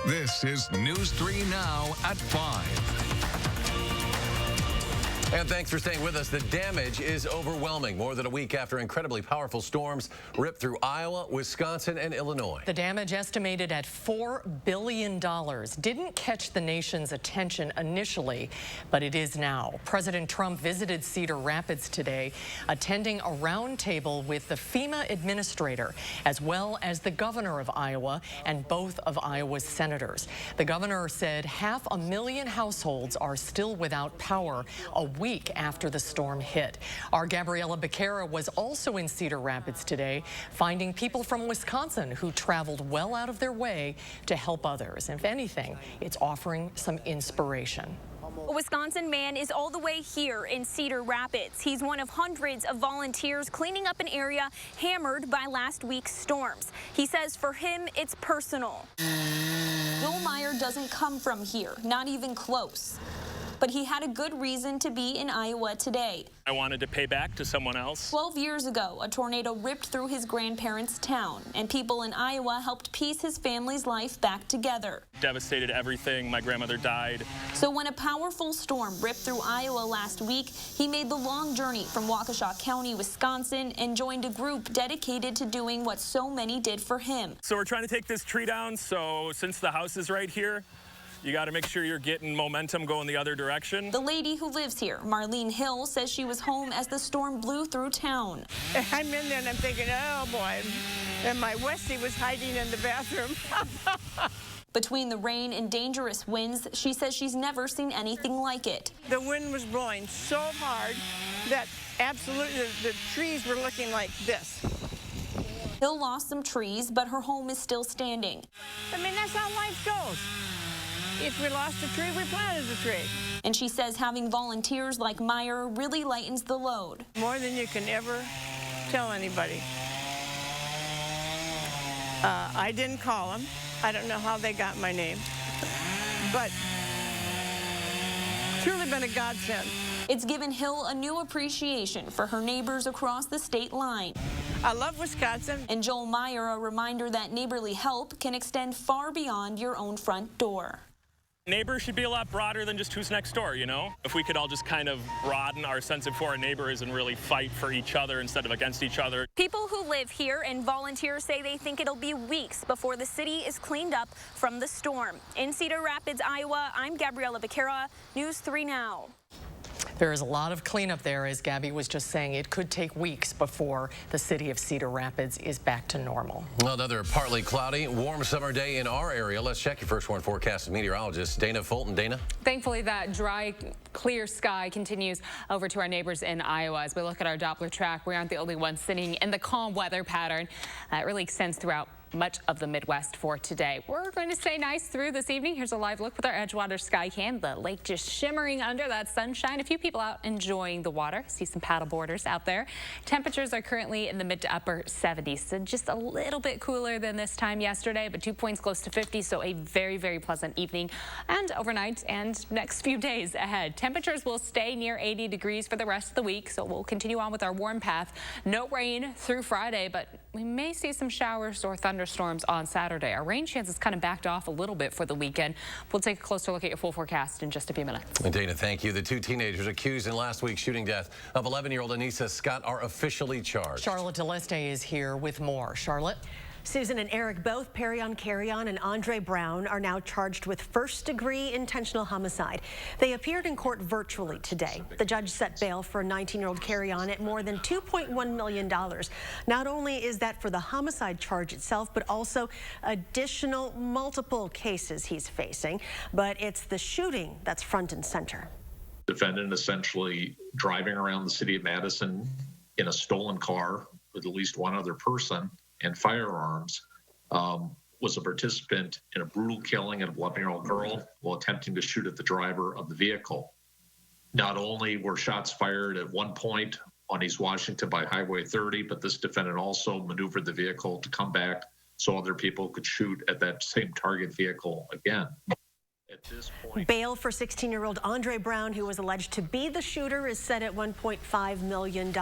This is News 3 Now at 5. And thanks for staying with us. The damage is overwhelming. More than a week after incredibly powerful storms ripped through Iowa, Wisconsin, and Illinois. The damage, estimated at $4 billion, didn't catch the nation's attention initially, but it is now. President Trump visited Cedar Rapids today, attending a roundtable with the FEMA administrator, as well as the governor of Iowa and both of Iowa's senators. The governor said 500,000 households are still without power a week after the storm hit. Our Gabriella Becerra was also in Cedar Rapids today, finding people from Wisconsin who traveled well out of their way to help others. If anything, it's offering some inspiration. A Wisconsin man is all the way here in Cedar Rapids. He's one of hundreds of volunteers cleaning up an area hammered by last week's storms. He says for him, it's personal. Bill Meyer doesn't come from here, not even close. But he had a good reason to be in Iowa today. I wanted to pay back to someone else. 12 years ago, a tornado ripped through his grandparents' town, and people in Iowa helped piece his family's life back together. Devastated everything. My grandmother died. So when a powerful storm ripped through Iowa last week, he made the long journey from Waukesha County, Wisconsin, and joined a group dedicated to doing what so many did for him. So we're trying to take this tree down, so since the house is right here, you got to make sure you're getting momentum going the other direction. The lady who lives here, Marlene Hill, says she was home as the storm blew through town. I'm in there and I'm thinking, oh boy, and my Westie was hiding in the bathroom. Between the rain and dangerous winds, she says she's never seen anything like it. The wind was blowing so hard that absolutely the trees were looking like this. Hill lost some trees, but her home is still standing. I mean, that's how life goes. If we lost a tree, we planted a tree. And she says having volunteers like Meyer really lightens the load. More than you can ever tell anybody. I didn't call them. I don't know how they got my name. But truly been a godsend. It's given Hill a new appreciation for her neighbors across the state line. I love Wisconsin. And Joel Meyer, a reminder that neighborly help can extend far beyond your own front door. Neighbors should be a lot broader than just who's next door, you know? If we could all just kind of broaden our sense of who our neighbor is and really fight for each other instead of against each other. People who live here and volunteers say they think it'll be weeks before the city is cleaned up from the storm. In Cedar Rapids, Iowa, I'm Gabriella Becerra, News 3 Now. There is a lot of cleanup there, as Gabby was just saying. It could take weeks before the city of Cedar Rapids is back to normal. Another partly cloudy, warm summer day in our area. Let's check your first warn forecast with meteorologist Dana Fulton. Dana? Thankfully, that dry, clear sky continues over to our neighbors in Iowa. As we look at our Doppler track, we aren't the only ones sitting in the calm weather pattern. It really extends throughout much of the Midwest for today. We're going to stay nice through this evening. Here's a live look with our Edgewater sky cam. The lake just shimmering under that sunshine. A few people out enjoying the water. See some paddle boarders out there. Temperatures are currently in the mid to upper 70s, so just a little bit cooler than this time yesterday, but 2 points close to 50, so a very, very pleasant evening and overnight and next few days ahead. Temperatures will stay near 80 degrees for the rest of the week, so we'll continue on with our warm path. No rain through Friday, but we may see some showers or thunderstorms on Saturday. Our rain chances kind of backed off a little bit for the weekend. We'll take a closer look at your full forecast in just a few minutes. And Dana, thank you. The two teenagers accused in last week's shooting death of 11-year-old Anissa Scott are officially charged. Charlotte DeLeste is here with more. Charlotte? Susan and Eric, both Perion Carrion and Andre Brown, are now charged with first-degree intentional homicide. They appeared in court virtually today. The judge set bail for 19-year-old Carrion at more than $2.1 million. Not only is that for the homicide charge itself, but also additional multiple cases he's facing. But it's the shooting that's front and center. Defendant essentially driving around the city of Madison in a stolen car with at least one other person and firearms, was a participant in a brutal killing of an 11-year-old girl while attempting to shoot at the driver of the vehicle. Not only were shots fired at one point on East Washington by Highway 30, but this defendant also maneuvered the vehicle to come back so other people could shoot at that same target vehicle again. At Bail for 16-year-old Andre Brown, who was alleged to be the shooter, is set at $1.5 million.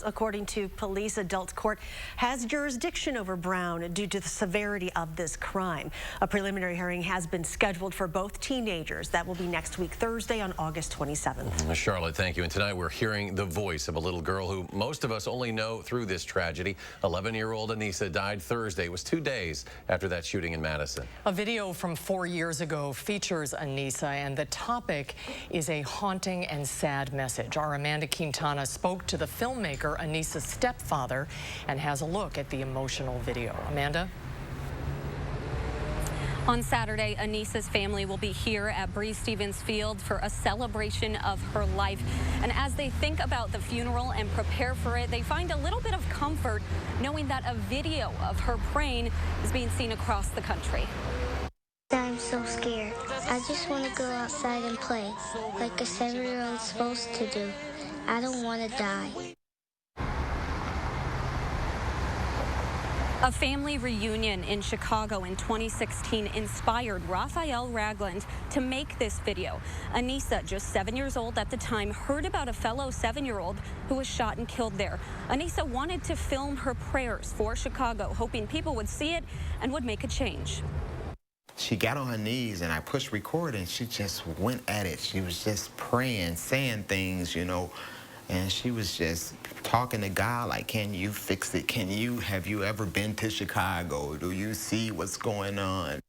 According to police, adult court has jurisdiction over Brown due to the severity of this crime. A preliminary hearing has been scheduled for both teenagers. That will be next week, Thursday, on August 27th. Charlotte, thank you. And tonight we're hearing the voice of a little girl who most of us only know through this tragedy. 11-year-old Anissa died Thursday. It was 2 days after that shooting in Madison. A video from 4 years ago features Anissa, and the topic is a haunting and sad message. Our Amanda Quintana spoke to the filmmaker, Anissa's stepfather, and has a look at the emotional video. Amanda? On Saturday, Anissa's family will be here at Breeze Stevens Field for a celebration of her life. And as they think about the funeral and prepare for it, they find a little bit of comfort knowing that a video of her praying is being seen across the country. I'm so scared. I just want to go outside and play, like a 7-year-old's supposed to do. I don't want to die. A family reunion in Chicago in 2016 inspired Raphael Ragland to make this video. Anissa, just 7 years old at the time, heard about a fellow 7-year-old who was shot and killed there. Anissa wanted to film her prayers for Chicago, hoping people would see it and would make a change. She got on her knees and I pushed record and she just went at it. She was just praying, saying things, you know, and she was just talking to God like, can you fix it? Have you ever been to Chicago? Do you see what's going on?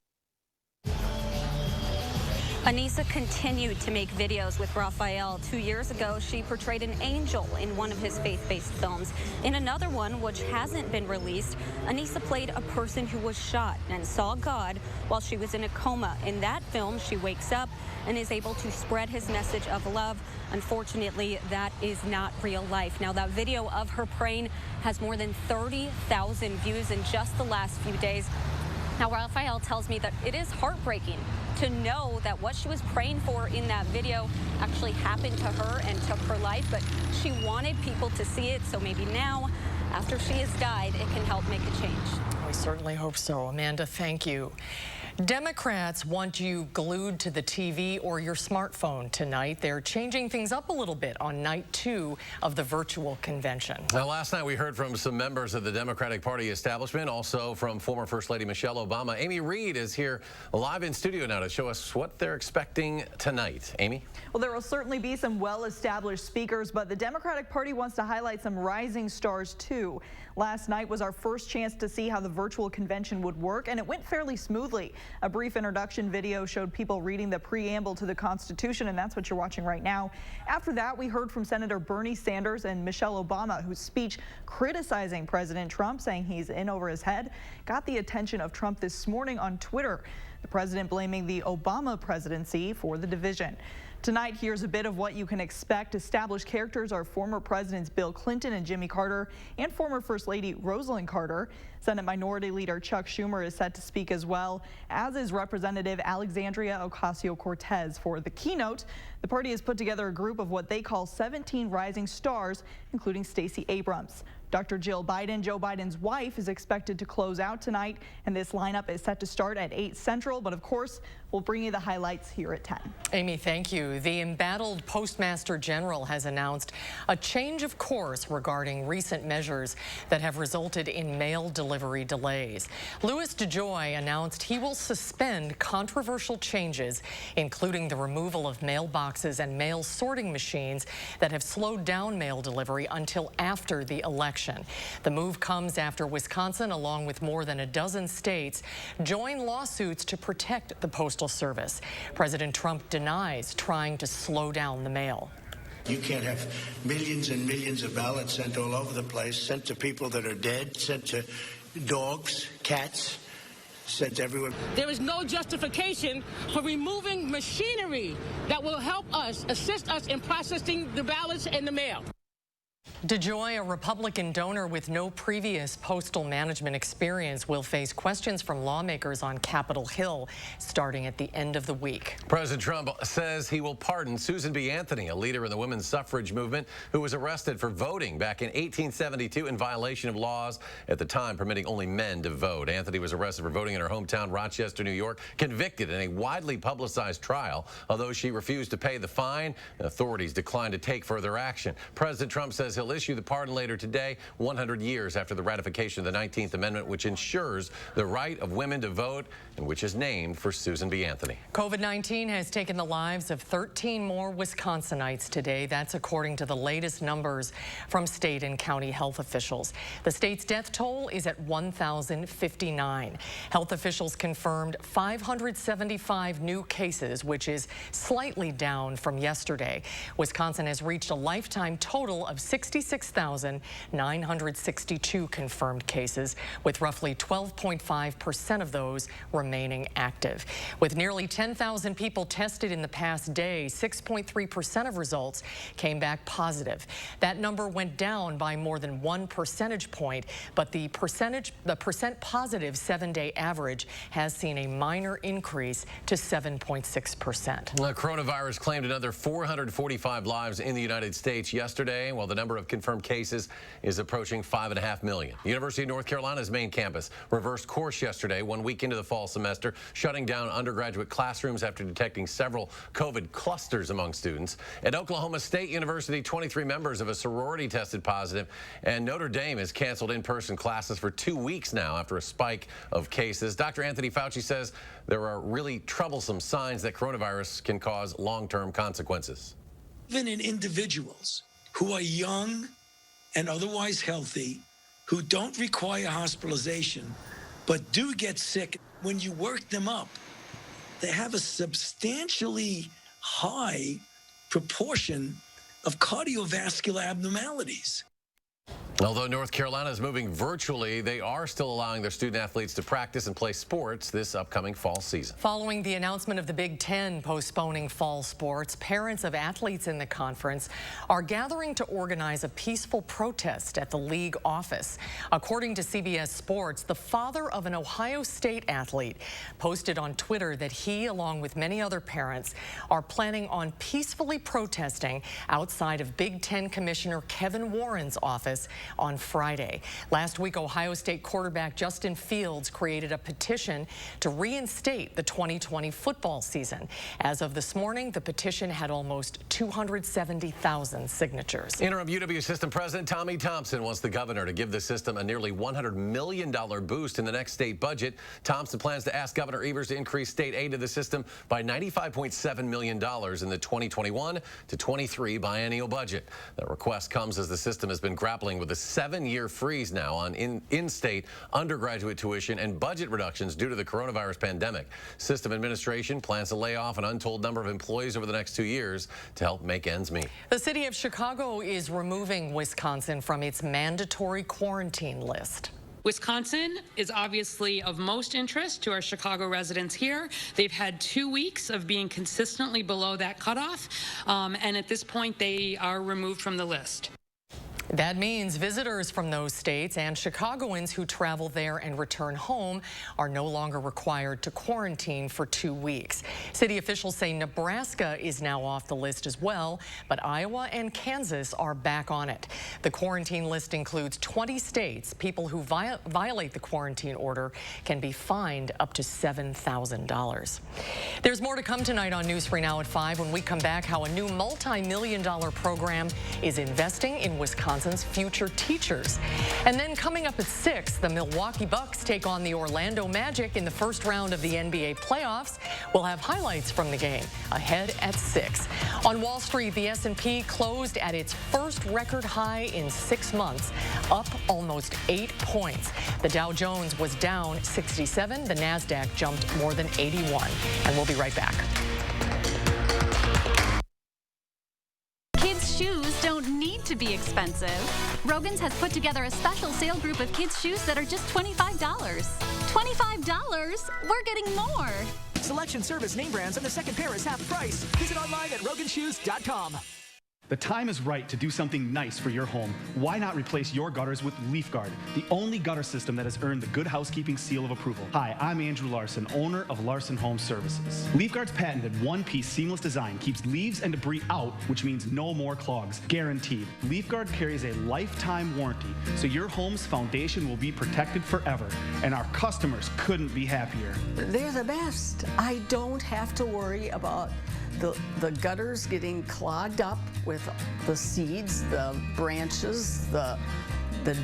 Anissa continued to make videos with Raphael. 2 years ago, she portrayed an angel in one of his faith-based films. In another one, which hasn't been released, Anissa played a person who was shot and saw God while she was in a coma. In that film, she wakes up and is able to spread his message of love. Unfortunately, that is not real life. Now, that video of her praying has more than 30,000 views in just the last few days. Now, Raphael tells me that it is heartbreaking to know that what she was praying for in that video actually happened to her and took her life, but she wanted people to see it, so maybe now, after she has died, it can help make a change. We certainly hope so. Amanda, thank you. Democrats want you glued to the TV or your smartphone tonight. They're changing things up a little bit on night 2 of the virtual convention. Now, last night we heard from some members of the Democratic Party establishment, also from former First Lady Michelle Obama. Amy Reed is here live in studio now to show us what they're expecting tonight. Amy? Well, there will certainly be some well-established speakers, but the Democratic Party wants to highlight some rising stars, too. Last night was our first chance to see how the virtual convention would work, and it went fairly smoothly. A brief introduction video showed people reading the preamble to the Constitution, and that's what you're watching right now. After that, we heard from Senator Bernie Sanders and Michelle Obama, whose speech criticizing President Trump, saying he's in over his head, got the attention of Trump this morning on Twitter. The president blaming the Obama presidency for the division. Tonight, here's a bit of what you can expect. Established characters are former Presidents Bill Clinton and Jimmy Carter and former First Lady Rosalind Carter. Senate Minority Leader Chuck Schumer is set to speak as well, as is Representative Alexandria Ocasio-Cortez. For the keynote, the party has put together a group of what they call 17 rising stars, including Stacey Abrams. Dr. Jill Biden, Joe Biden's wife, is expected to close out tonight, and this lineup is set to start at 8 Central. But of course, we'll bring you the highlights here at 10. Amy, thank you. The embattled Postmaster General has announced a change of course regarding recent measures that have resulted in mail delivery delays. Louis DeJoy announced he will suspend controversial changes, including the removal of mailboxes and mail sorting machines that have slowed down mail delivery until after the election. The move comes after Wisconsin, along with more than a dozen states, join lawsuits to protect the Postal Service. President Trump denies trying to slow down the mail. You can't have millions and millions of ballots sent all over the place, sent to people that are dead, sent to dogs, cats, sent everywhere. There is no justification for removing machinery that will help us, assist us in processing the ballots and the mail. DeJoy, a Republican donor with no previous postal management experience, will face questions from lawmakers on Capitol Hill starting at the end of the week. President Trump says he will pardon Susan B. Anthony, a leader in the women's suffrage movement who was arrested for voting back in 1872 in violation of laws at the time permitting only men to vote. Anthony was arrested for voting in her hometown, Rochester, New York, convicted in a widely publicized trial. Although she refused to pay the fine, authorities declined to take further action. President Trump says he'll issue the pardon later today, 100 years after the ratification of the 19th Amendment, which ensures the right of women to vote and which is named for Susan B. Anthony. COVID-19 has taken the lives of 13 more Wisconsinites today. That's according to the latest numbers from state and county health officials. The state's death toll is at 1,059. Health officials confirmed 575 new cases, which is slightly down from yesterday. Wisconsin has reached a lifetime total of 66,962 confirmed cases, with roughly 12.5% of those remaining active. With nearly 10,000 people tested in the past day, 6.3% of results came back positive. That number went down by more than 1 percentage point, but the percent positive 7-day average has seen a minor increase to 7.6%. The coronavirus claimed another 445 lives in the United States yesterday, while the number of confirmed cases is approaching 5.5 million. The University of North Carolina's main campus reversed course yesterday, 1 week into the fall semester, shutting down undergraduate classrooms after detecting several COVID clusters among students. At Oklahoma State University, 23 members of a sorority tested positive, and Notre Dame has canceled in-person classes for 2 weeks now after a spike of cases. Dr. Anthony Fauci says there are really troublesome signs that coronavirus can cause long-term consequences. Even in individuals who are young and otherwise healthy, who don't require hospitalization, but do get sick, when you work them up, they have a substantially high proportion of cardiovascular abnormalities. Although North Carolina is moving virtually, they are still allowing their student athletes to practice and play sports this upcoming fall season. Following the announcement of the Big Ten postponing fall sports, parents of athletes in the conference are gathering to organize a peaceful protest at the league office. According to CBS Sports, the father of an Ohio State athlete posted on Twitter that he, along with many other parents, are planning on peacefully protesting outside of Big Ten Commissioner Kevin Warren's office on Friday. Last week, Ohio State quarterback Justin Fields created a petition to reinstate the 2020 football season. As of this morning, the petition had almost 270,000 signatures. Interim UW System President Tommy Thompson wants the governor to give the system a nearly $100 million boost in the next state budget. Thompson plans to ask Governor Evers to increase state aid to the system by $95.7 million in the 2021 to 23 biennial budget. The request comes as the system has been grappling with a 7-year freeze now on in-state undergraduate tuition and budget reductions due to the coronavirus pandemic. System administration plans to lay off an untold number of employees over the next 2 years to help make ends meet. The city of Chicago is removing Wisconsin from its mandatory quarantine list. Wisconsin is obviously of most interest to our Chicago residents here. They've had 2 weeks of being consistently below that cutoff, and at this point they are removed from the list. That means visitors from those states and Chicagoans who travel there and return home are no longer required to quarantine for 2 weeks. City officials say Nebraska is now off the list as well, but Iowa and Kansas are back on it. The quarantine list includes 20 states. People who violate the quarantine order can be fined up to $7,000. There's more to come tonight on News 3 Now at 5 when we come back. How a new multi-million-dollar program is investing in Wisconsin's future teachers. And then coming up at 6, the Milwaukee Bucks take on the Orlando Magic in the first round of the NBA playoffs. We'll have highlights from the game ahead at 6. On Wall Street, the S&P closed at its first record high in 6 months, up almost 8 points. The Dow Jones was down 67. The NASDAQ jumped more than 81. And we'll be right back. Shoes don't need to be expensive. Rogan's has put together a special sale group of kids' shoes that are just $25. $25? We're getting more. Selection, service, name brands, and the second pair is half price. Visit online at roganshoes.com. The time is right to do something nice for your home. Why not replace your gutters with LeafGuard, the only gutter system that has earned the Good Housekeeping seal of approval? Hi, I'm Andrew Larson, owner of Larson Home Services. LeafGuard's patented one-piece seamless design keeps leaves and debris out, which means no more clogs, guaranteed. LeafGuard carries a lifetime warranty, so your home's foundation will be protected forever, and our customers couldn't be happier. They're the best. I don't have to worry about the gutters getting clogged up with the seeds, the branches, the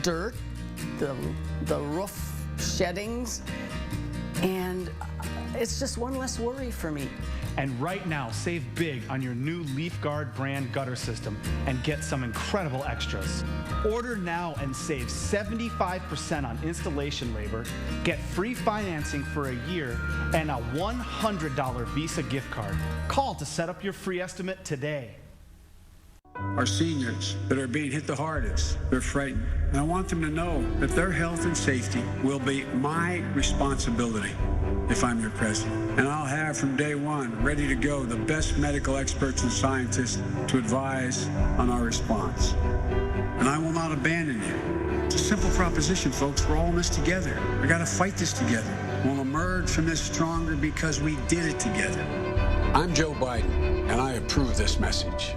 dirt, the roof sheddings, and it's just one less worry for me. And right now, save big on your new LeafGuard brand gutter system and get some incredible extras. Order now and save 75% on installation labor, get free financing for a year, and a $100 Visa gift card. Call to set up your free estimate today. Our seniors that are being hit the hardest, they're frightened. And I want them to know that their health and safety will be my responsibility if I'm your president. And I'll have from day one, ready to go, the best medical experts and scientists to advise on our response. And I will not abandon you. It's a simple proposition, folks. We're all in this together. We got to fight this together. We'll emerge from this stronger because we did it together. I'm Joe Biden, and I approve this message.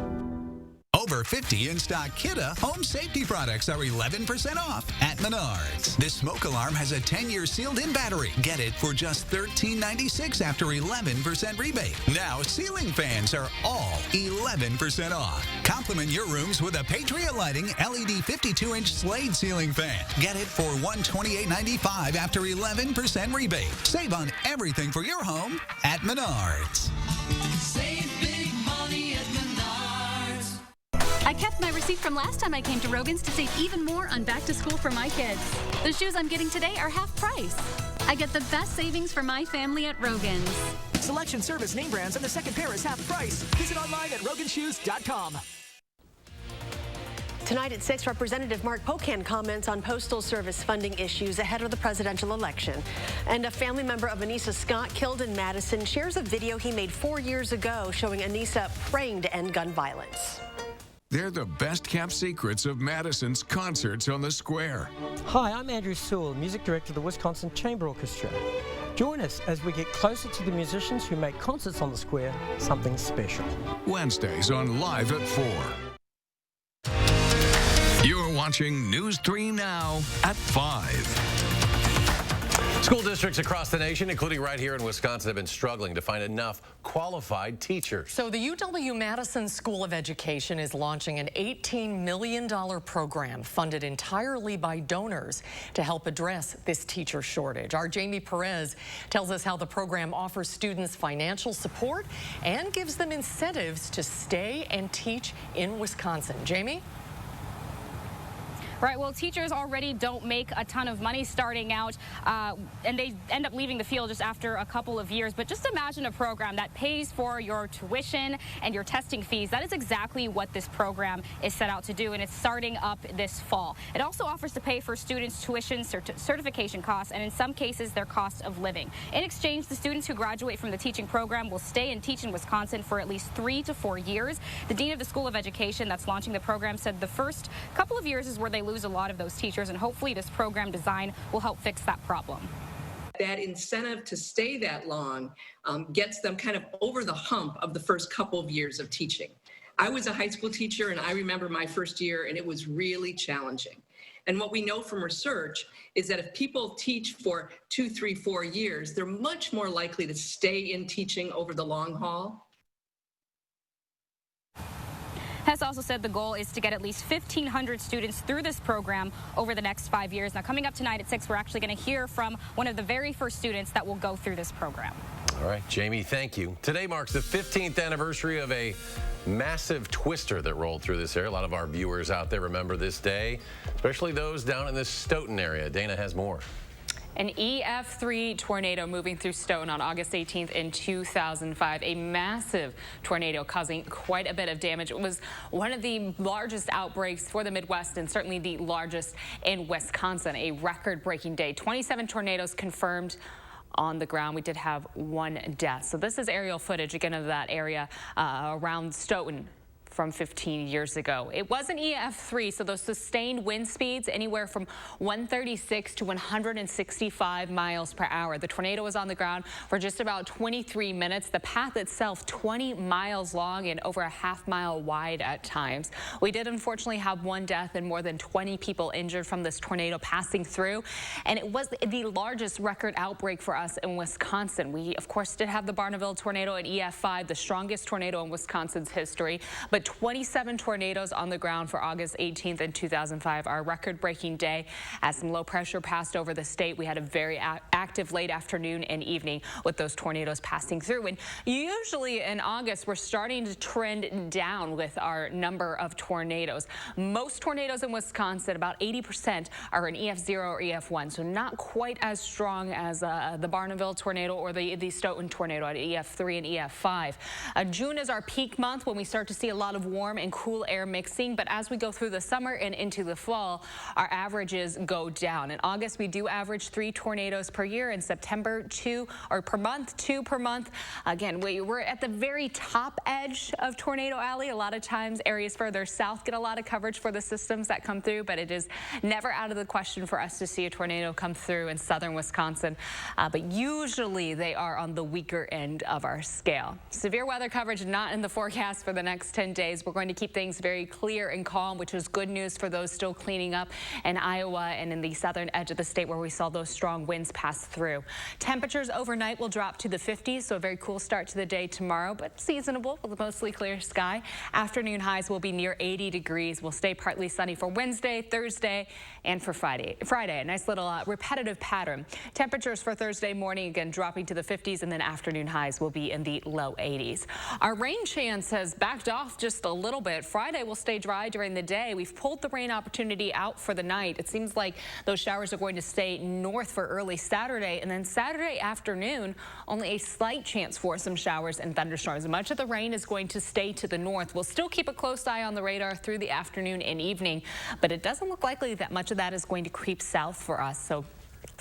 Over 50 in-stock Kidda home safety products are 11% off at Menards. This smoke alarm has a 10-year sealed-in battery. Get it for just $13.96 after 11% rebate. Now ceiling fans are all 11% off. Complement your rooms with a Patriot Lighting LED 52-inch Slade ceiling fan. Get it for $128.95 after 11% rebate. Save on everything for your home at Menards. Save big money at Menards. I kept my receipt from last time I came to Rogan's to save even more on back to school for my kids. The shoes I'm getting today are half price. I get the best savings for my family at Rogan's. Selection, service, name brands, and the second pair is half price. Visit online at roganshoes.com. Tonight at 6, Representative Mark Pocan comments on Postal Service funding issues ahead of the presidential election. And a family member of Anissa Scott killed in Madison shares a video he made 4 years ago showing Anissa praying to end gun violence. They're the best-kept secrets of Madison's concerts on the square. Hi, I'm Andrew Sewell, Music Director of the Wisconsin Chamber Orchestra. Join us as we get closer to the musicians who make concerts on the square something special. Wednesdays on Live at 4. You're watching News 3 Now at 5. School districts across the nation, including right here in Wisconsin, have been struggling to find enough qualified teachers. So the UW-Madison School of Education is launching an $18 million program funded entirely by donors to help address this teacher shortage. Our Jamie Perez tells us how the program offers students financial support and gives them incentives to stay and teach in Wisconsin. Jamie? Right, well, teachers already don't make a ton of money starting out, and they end up leaving the field just after a couple of years. But just imagine a program that pays for your tuition and your testing fees. That is exactly what this program is set out to do, and it's starting up this fall. It also offers to pay for students' tuition, certification costs, and in some cases, their cost of living. In exchange, the students who graduate from the teaching program will stay and teach in Wisconsin for at least 3 to 4 years. The dean of the School of Education that's launching the program said the first couple of years is where they lose a lot of those teachers, and hopefully this program design will help fix that problem. That incentive to stay that long gets them kind of over the hump of the first couple of years of teaching. I was a high school teacher, and I remember my first year, and it was really challenging. And what we know from research is that if people teach for 2, 3, 4 years, they're much more likely to stay in teaching over the long haul. Hess also said the goal is to get at least 1,500 students through this program over the next 5 years. Now, coming up tonight at 6, we're actually going to hear from one of the very first students that will go through this program. All right, Jamie, thank you. Today marks the 15th anniversary of a massive twister that rolled through this area. A lot of our viewers out there remember this day, especially those down in the Stoughton area. Dana has more. An EF3 tornado moving through Stoughton on August 18th in 2005. A massive tornado causing quite a bit of damage. It was one of the largest outbreaks for the Midwest and certainly the largest in Wisconsin. A record-breaking day. 27 tornadoes confirmed on the ground. We did have 1 death. So this is aerial footage again of that area around Stoughton. from 15 years ago. It was an EF3, so those sustained wind speeds anywhere from 136 to 165 miles per hour. The tornado was on the ground for just about 23 minutes. The path itself 20 miles long and over a half-mile wide at times. We did unfortunately have one death and more than 20 people injured from this tornado passing through, and it was the largest record outbreak for us in Wisconsin. We, of course, did have the Barneville tornado at EF5, the strongest tornado in Wisconsin's history, but 27 tornadoes on the ground for August 18th in 2005, our record-breaking day. As some low pressure passed over the state, we had a very active late afternoon and evening with those tornadoes passing through. And usually in August, we're starting to trend down with our number of tornadoes. Most tornadoes in Wisconsin, about 80%, are an EF0 or EF1, so not quite as strong as the Barneville tornado or the Stoughton tornado at EF3 and EF5. June is our peak month when we start to see a lot of warm and cool air mixing, but as we go through the summer and into the fall, our averages go down. In August, we do average 3 tornadoes per year. In September, 2 per month. Again, we're at the very top edge of Tornado Alley. A lot of times, areas further south get a lot of coverage for the systems that come through, but it is never out of the question for us to see a tornado come through in southern Wisconsin. But usually, they are on the weaker end of our scale. Severe weather coverage not in the forecast for the next 10 days. We're going to keep things very clear and calm, which is good news for those still cleaning up in Iowa and in the southern edge of the state where we saw those strong winds pass through. Temperatures overnight will drop to the 50s, so a very cool start to the day tomorrow, but seasonable with a mostly clear sky. Afternoon highs will be near 80 degrees. We'll stay partly sunny for Wednesday, Thursday, and for Friday. A nice little repetitive pattern. Temperatures for Thursday morning again dropping to the 50s, and then afternoon highs will be in the low 80s. Our rain chance has backed off just a little bit. Friday will stay dry during the day. We've pulled the rain opportunity out for the night. It seems like those showers are going to stay north for early Saturday, and then Saturday afternoon, only a slight chance for some showers and thunderstorms. Much of the rain is going to stay to the north. We'll still keep a close eye on the radar through the afternoon and evening, but it doesn't look likely that much of that is going to creep south for us. So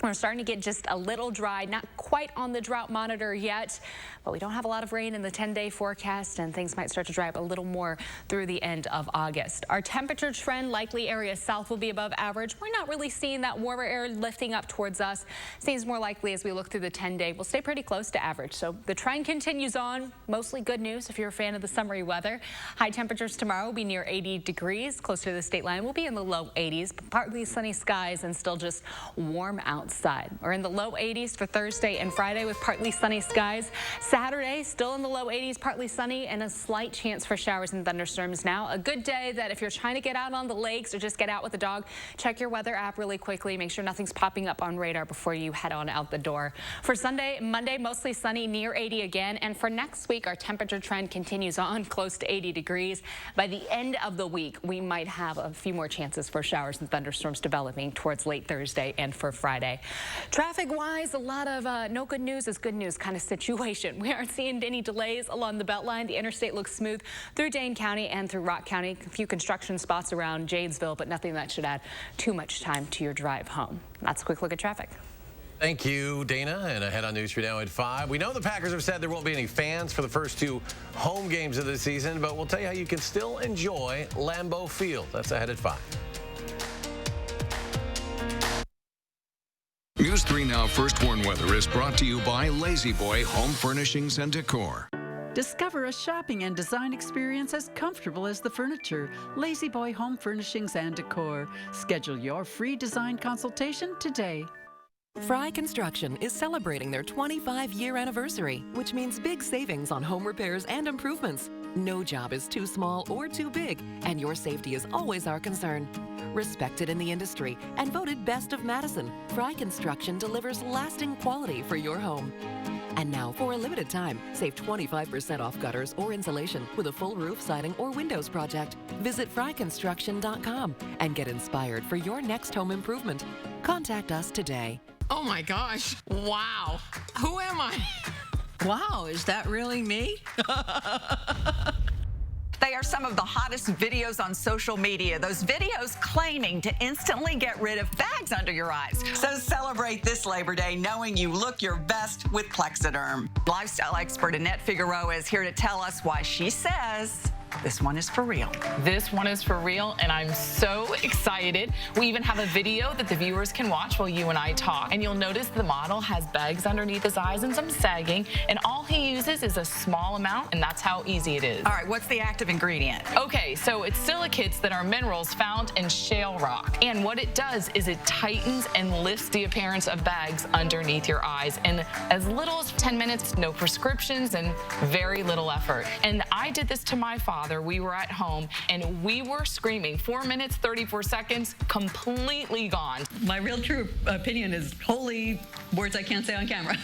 we're starting to get just a little dry, not quite on the drought monitor yet, but we don't have a lot of rain in the 10-day forecast, and things might start to dry up a little more through the end of August. Our temperature trend, likely areas south will be above average. We're not really seeing that warmer air lifting up towards us. Seems more likely as we look through the 10-day. We'll stay pretty close to average. So the trend continues on. Mostly good news if you're a fan of the summery weather. High temperatures tomorrow will be near 80 degrees. Closer to the state line, we'll be in the low 80s. Partly sunny skies and still just warm outside. We're in the low 80s for Thursday and Friday with partly sunny skies. Saturday, still in the low 80s, partly sunny, and a slight chance for showers and thunderstorms now. A good day that if you're trying to get out on the lakes or just get out with the dog, check your weather app really quickly. Make sure nothing's popping up on radar before you head on out the door. For Sunday, Monday, mostly sunny, near 80 again. And for next week, our temperature trend continues on close to 80 degrees. By the end of the week, we might have a few more chances for showers and thunderstorms developing towards late Thursday and for Friday. Traffic-wise, a lot of no good news is good news kind of situation. We aren't seeing any delays along the Beltline. The interstate looks smooth through Dane County and through Rock County. A few construction spots around Janesville, but nothing that should add too much time to your drive home. That's a quick look at traffic. Thank you, Dana. And ahead on News 3 Now at 5. We know the Packers have said there won't be any fans for the first 2 home games of the season, but we'll tell you how you can still enjoy Lambeau Field. That's ahead at 5. News 3 Now First Warn Weather is brought to you by Lazy Boy Home Furnishings and Decor. Discover a shopping and design experience as comfortable as the furniture. Lazy Boy Home Furnishings and Decor. Schedule your free design consultation today. Fry Construction is celebrating their 25-year anniversary, which means big savings on home repairs and improvements. No job is too small or too big, and your safety is always our concern. Respected in the industry and voted Best of Madison, Fry Construction delivers lasting quality for your home. And now, for a limited time, save 25% off gutters or insulation with a full roof, siding, or windows project. Visit fryconstruction.com and get inspired for your next home improvement. Contact us today. Oh my gosh. Wow. Who am I? Wow, is that really me? They are some of the hottest videos on social media. Those videos claiming to instantly get rid of bags under your eyes. So celebrate this Labor Day knowing you look your best with Plexiderm. Lifestyle expert Annette Figueroa is here to tell us why she says This one is for real. This one is for real, and I'm so excited. We even have a video that the viewers can watch while you and I talk. And you'll notice the model has bags underneath his eyes and some sagging, and all he uses is a small amount, and that's how easy it is. All right, what's the active ingredient? Okay, so it's silicates that are minerals found in shale rock. And what it does is it tightens and lifts the appearance of bags underneath your eyes in as little as 10 minutes, no prescriptions, and very little effort. And I did this to my father. We were at home, and we were screaming. 4 minutes, 34 seconds, completely gone. My real true opinion is holy words I can't say on camera.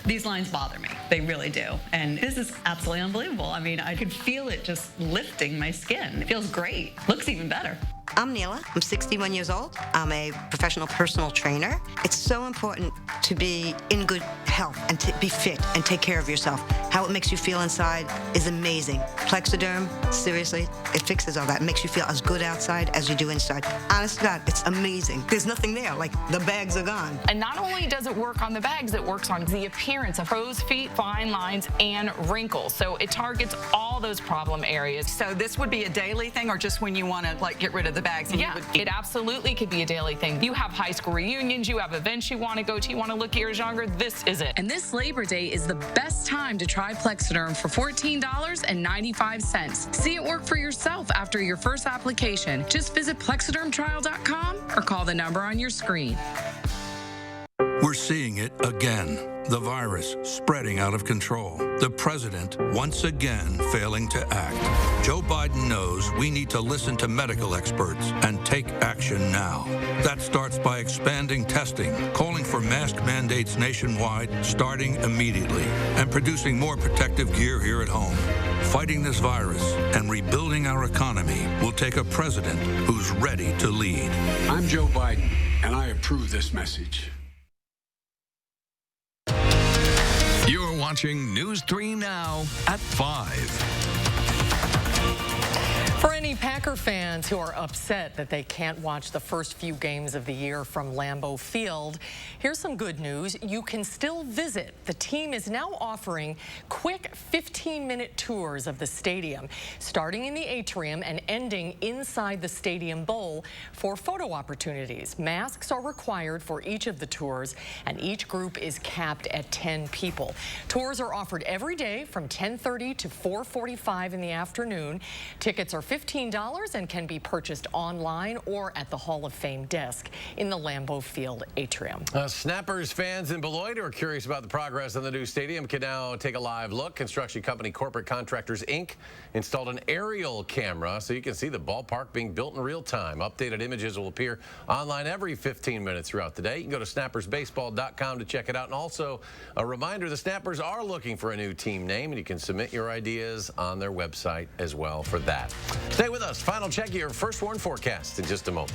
These lines bother me. They really do. And this is absolutely unbelievable. I mean, I could feel it just lifting my skin. It feels great. Looks even better. I'm Neela. I'm 61 years old. I'm a professional personal trainer. It's so important to be in good health and to be fit and take care of yourself. How it makes you feel inside is amazing. Plexiderm, seriously, it fixes all that. It makes you feel as good outside as you do inside. Honest to God, it's amazing. There's nothing there, like the bags are gone. And not only does it work on the bags, it works on the appearance of crow's feet, fine lines, and wrinkles. So it targets all those problem areas. So this would be a daily thing, or just when you want to like get rid of the bags? And yeah, it absolutely could be a daily thing. You have high school reunions, you have events you want to go to, you want to look years younger, this is it. And this Labor Day is the best time to try Plexiderm for $14.95. See it work for yourself after your first application. Just visit plexidermtrial.com or call the number on your screen. We're seeing it again. The virus spreading out of control. The president once again failing to act. Joe Biden knows we need to listen to medical experts and take action now. That starts by expanding testing, calling for mask mandates nationwide, starting immediately, and producing more protective gear here at home. Fighting this virus and rebuilding our economy will take a president who's ready to lead. I'm Joe Biden, and I approve this message. You're watching News 3 Now at 5. For any Packer fans who are upset that they can't watch the first few games of the year from Lambeau Field, here's some good news. You can still visit. The team is now offering quick 15-minute tours of the stadium, starting in the atrium and ending inside the Stadium Bowl for photo opportunities. Masks are required for each of the tours, and each group is capped at 10 people. Tours are offered every day from 10:30 to 4:45 in the afternoon. Tickets are $15 and can be purchased online or at the Hall of Fame desk in the Lambeau Field atrium. Snappers fans in Beloit who are curious about the progress of the new stadium can now take a live look. Construction company Corporate Contractors, Inc. installed an aerial camera so you can see the ballpark being built in real time. Updated images will appear online every 15 minutes throughout the day. You can go to snappersbaseball.com to check it out. And also a reminder, the Snappers are looking for a new team name, and you can submit your ideas on their website as well for that. Stay with us. Final check of your First Warn forecast in just a moment.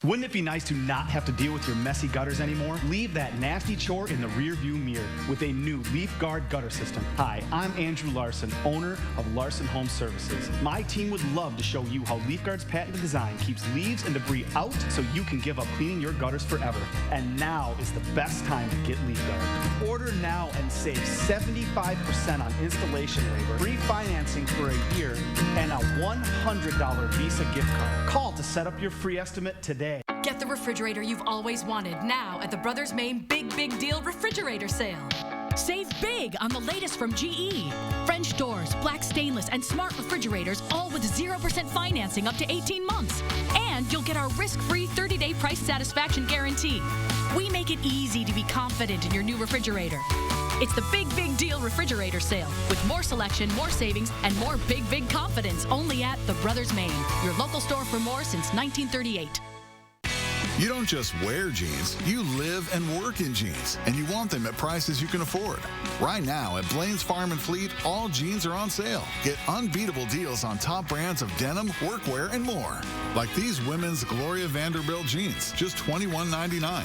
Wouldn't it be nice to not have to deal with your messy gutters anymore? Leave that nasty chore in the rearview mirror with a new Leaf Guard gutter system. Hi, I'm Andrew Larson, owner of Larson Home Services. My team would love to show you how Leaf Guard's patented design keeps leaves and debris out so you can give up cleaning your gutters forever. And now is the best time to get Leaf Guard. Order now and save 75% on installation labor, free financing for a year, and a $100 Visa gift card. Call to set up your free estimate today. Get the refrigerator you've always wanted now at the Brothers Maine Big Deal Refrigerator Sale. Save big on the latest from GE. French doors, black stainless, and smart refrigerators, all with 0% financing up to 18 months. And you'll get our risk-free 30-day price satisfaction guarantee. We make it easy to be confident in your new refrigerator. It's the Big Deal Refrigerator Sale with more selection, more savings, and more big confidence only at the Brothers Maine, your local store for more since 1938. You don't just wear jeans, you live and work in jeans, and you want them at prices you can afford. Right now at Blaine's Farm and Fleet, all jeans are on sale. Get unbeatable deals on top brands of denim, workwear, and more. Like these women's Gloria Vanderbilt jeans, just $21.99.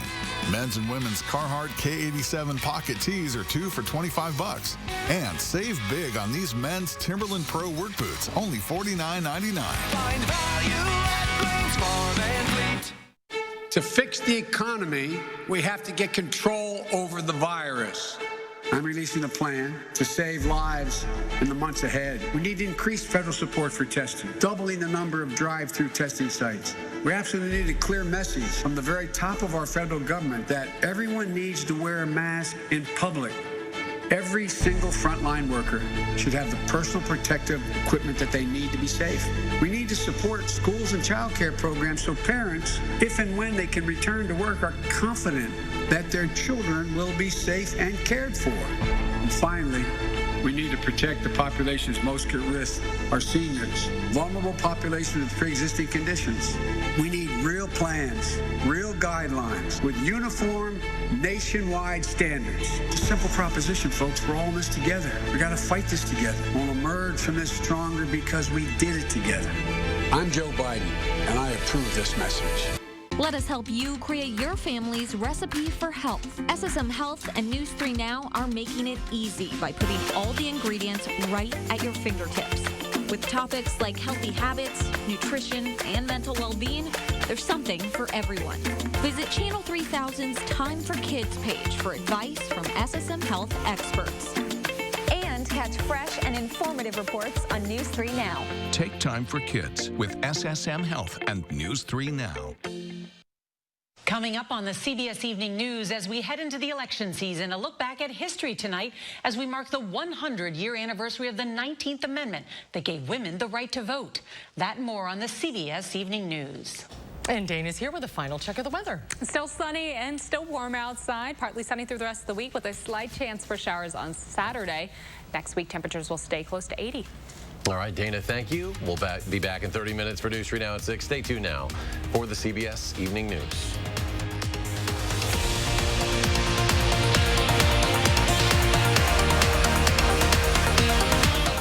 Men's and women's Carhartt K87 pocket tees are 2 for $25. And save big on these men's Timberland Pro work boots, only $49.99. Find value at Blaine's Farm and Fleet. To fix the economy, we have to get control over the virus. I'm releasing a plan to save lives in the months ahead. We need increased federal support for testing, doubling the number of drive-through testing sites. We absolutely need a clear message from the very top of our federal government that everyone needs to wear a mask in public. Every single frontline worker should have the personal protective equipment that they need to be safe. We need to support schools and child care programs so parents, if and when they can return to work, are confident that their children will be safe and cared for. And finally, we need to protect the populations most at risk, our seniors, vulnerable populations with pre-existing conditions. We need real plans, real guidelines with uniform nationwide standards. It's a simple proposition, folks. We're all in this together. We got to fight this together. We'll emerge from this stronger because we did it together. I'm Joe Biden, and I approve this message. Let us help you create your family's recipe for health. SSM Health and News 3 Now are making it easy by putting all the ingredients right at your fingertips. With topics like healthy habits, nutrition, and mental well-being, there's something for everyone. Visit Channel 3000's Time for Kids page for advice from SSM Health experts. And catch fresh and informative reports on News 3 Now. Take time for kids with SSM Health and News 3 Now. Coming up on the CBS Evening News as we head into the election season, a look back at history tonight as we mark the 100-year anniversary of the 19th Amendment that gave women the right to vote. That and more on the CBS Evening News. And Dana's here with a final check of the weather. Still sunny and still warm outside. Partly sunny through the rest of the week with a slight chance for showers on Saturday. Next week, temperatures will stay close to 80. All right, Dana, thank you. We'll be back in 30 minutes for News 3 Now at 6. Stay tuned now for the CBS Evening News.